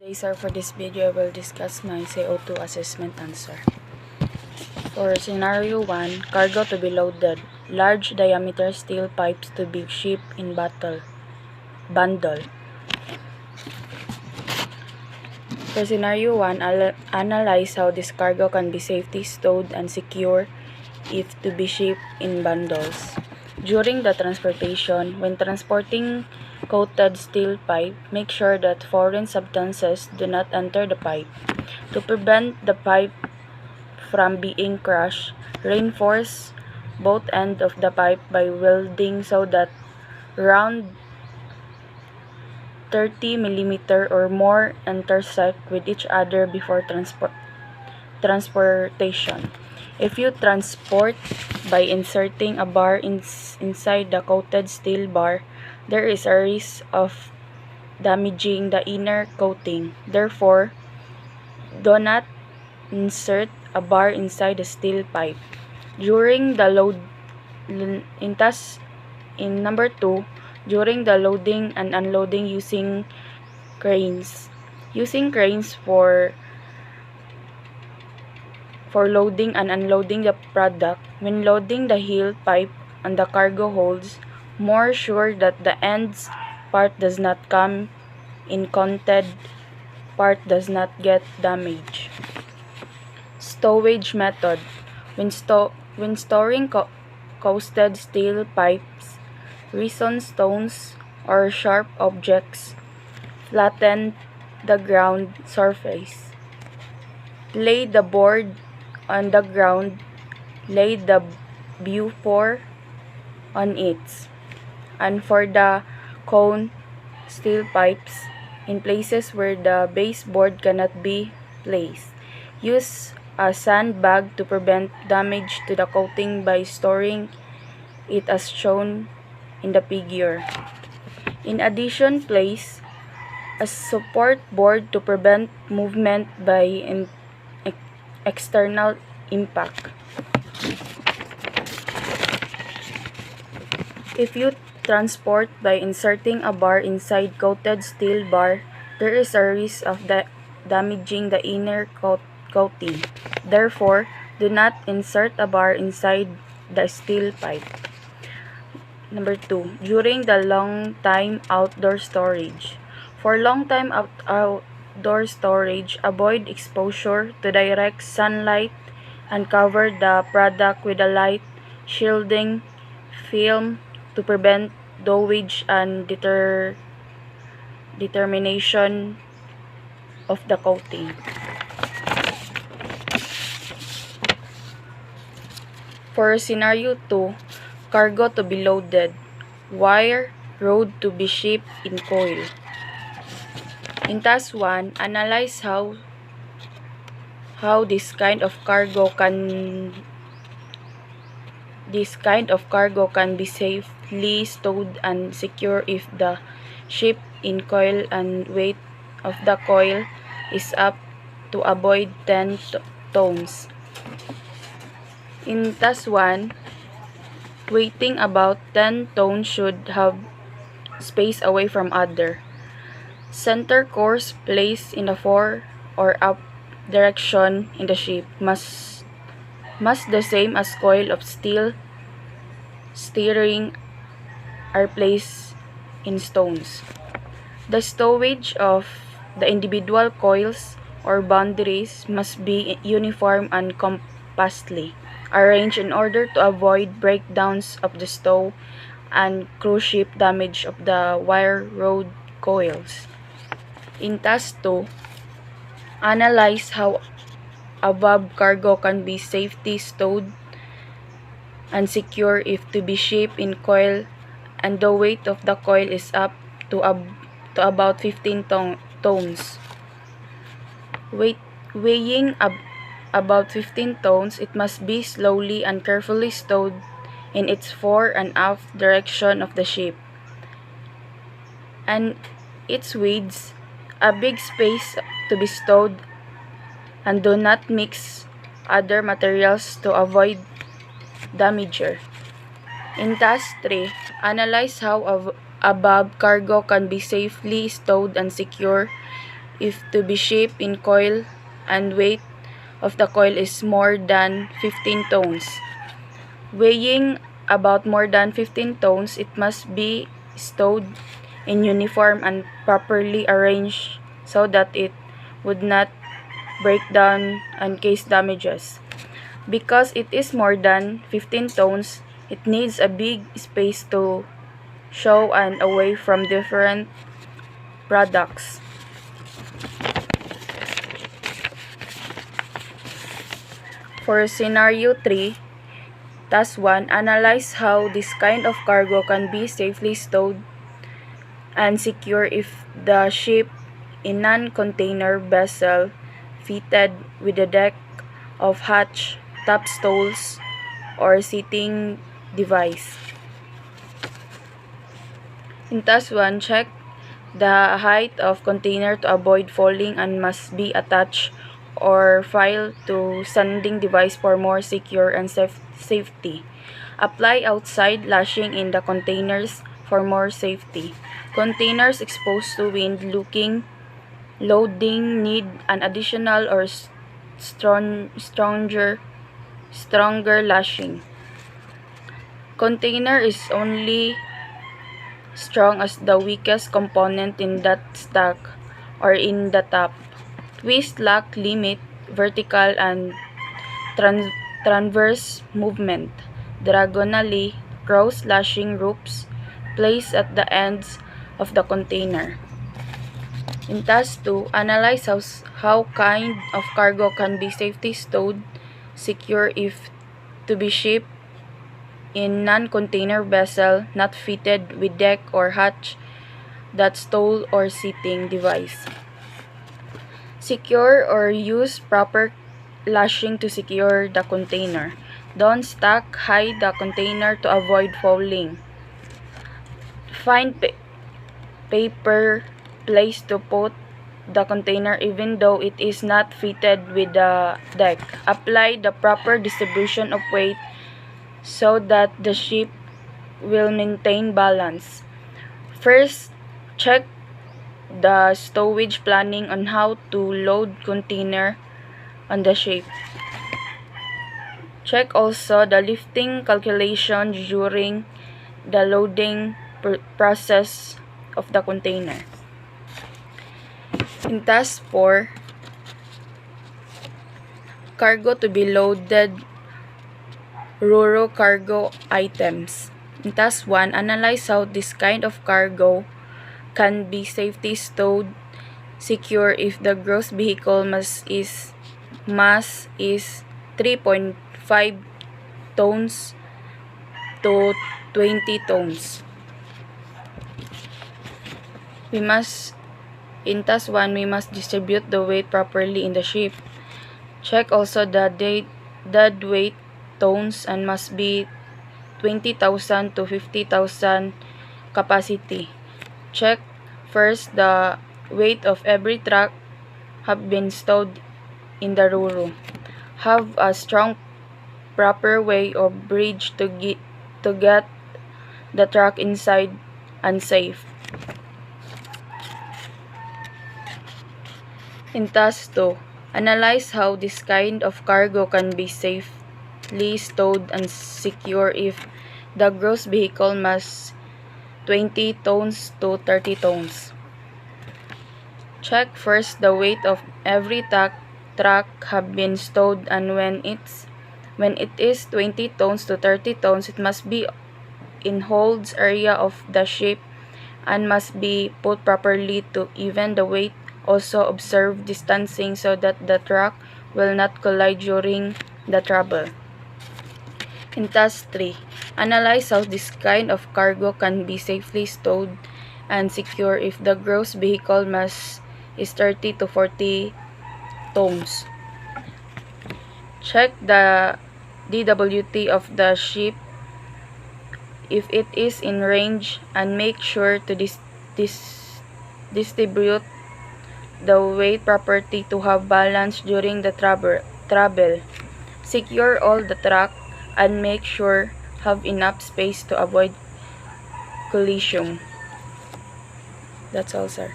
Sir, for this video, I will discuss my CO2 assessment answer. For scenario 1, cargo to be loaded. Large diameter steel pipes to be shipped in bundle. For scenario 1, analyze how this cargo can be safely stowed and secure if to be shipped in bundles. During the transportation, when transporting coated steel pipe, make sure that foreign substances do not enter the pipe. To prevent the pipe from being crushed, reinforce both ends of the pipe by welding so that round 30 mm or more intersect with each other before transportation. If you transport by inserting a bar inside the coated steel bar, there is a risk of damaging the inner coating. Therefore, do not insert a bar inside the steel pipe. During the number 2, during the loading and unloading using cranes. Using cranes for loading and unloading the product. When loading the heel pipe on the cargo holds, more sure that the ends part does not come in contact, part does not get damaged. Stowage method. When storing coated steel pipes, resin stones or sharp objects, flatten the ground surface. Lay the board on the ground, lay the B4 on it. And for the cone steel pipes, in places where the baseboard cannot be placed, use a sandbag to prevent damage to the coating by storing it as shown in the figure. In addition, place a support board to prevent movement by external impact. If you transport by inserting a bar inside coated steel bar, there is a risk of damaging the inner coating. Therefore, do not insert a bar inside the steel pipe. Number 2, during the long time outdoor storage. For long time outdoor storage, avoid exposure to direct sunlight and cover the product with a light shielding film to prevent dowage and determination of the coating. For scenario 2, cargo to be loaded, wire rod to be shipped in coil. In task 1, analyze how this kind of cargo can be safely stowed and secure if the ship in coil and weight of the coil is up to avoid 10 tons. In task 1, weighting about 10 tons should have space away from other. Center course placed in the fore or up direction in the ship must the same as coil of steel steering are placed in stones. The stowage of the individual coils or boundaries must be uniform and compactly arranged in order to avoid breakdowns of the stow and cruise ship damage of the wire rod coils. In task 2, analyze how above cargo can be safely stowed and secure if to be shipped in coil and the weight of the coil is up to about 15 tons. Weighing about 15 tons, it must be slowly and carefully stowed in its fore and aft direction of the ship, and its width a big space to be stowed, and do not mix other materials to avoid damager. In task 3, analyze how above cargo can be safely stowed and secure if to be shaped in coil and weight of the coil is more than 15 tons. Weighing about more than 15 tons, it must be stowed in uniform and properly arranged so that it would not break down and cause damages. Because it is more than 15 tons, it needs a big space to show and away from different products. For scenario 3, task 1, analyze how this kind of cargo can be safely stowed and secure if the ship in non-container vessel fitted with a deck of hatch, top stalls, or seating device. In task 1, check the height of container to avoid falling and must be attached or filed to sanding device for more secure and safety. Apply outside lashing in the containers for more safety. Containers exposed to wind loading need an additional or stronger lashing. Container is only strong as the weakest component in that stack or in the top. Twist lock limit vertical and transverse movement. Diagonally, cross lashing ropes placed at the ends of the container. In task 2, analyze how kind of cargo can be safely stowed, secure if to be shipped in non-container vessel not fitted with deck or hatch, that stall or seating device. Secure or use proper lashing to secure the container. Don't stack high the container to avoid falling. Find paper place to put the container even though it is not fitted with the deck. Apply the proper distribution of weight so that the ship will maintain balance. First, check the stowage planning on how to load container on the ship. Check also the lifting calculation during the loading process of the container. In task 4, cargo to be loaded, RoRo cargo items. In task 1, analyze how this kind of cargo can be safely stowed, secure if the gross vehicle mass is 3.5 tons to 20 tons. In task 1, we must distribute the weight properly in the ship. Check also the dead weight tons and must be 20,000 to 50,000 capacity. Check first the weight of every truck have been stowed in the RoRo. Have a strong proper way or bridge to get the truck inside and safe. In task 2, analyze how this kind of cargo can be safely stowed and secure if the gross vehicle mass 20 tons to 30 tons. Check first the weight of every truck have been stowed, and when it is 20 tons to 30 tons, it must be in holds area of the ship and must be put properly to even the weight. Also observe distancing so that the truck will not collide during the travel. In task 3, analyze how this kind of cargo can be safely stowed and secure if the gross vehicle mass is 30 to 40 tons. Check the DWT of the ship if it is in range and make sure to distribute the weight properly to have balance during the travel. Secure all the truck and make sure have enough space to avoid collision. That's all, sir.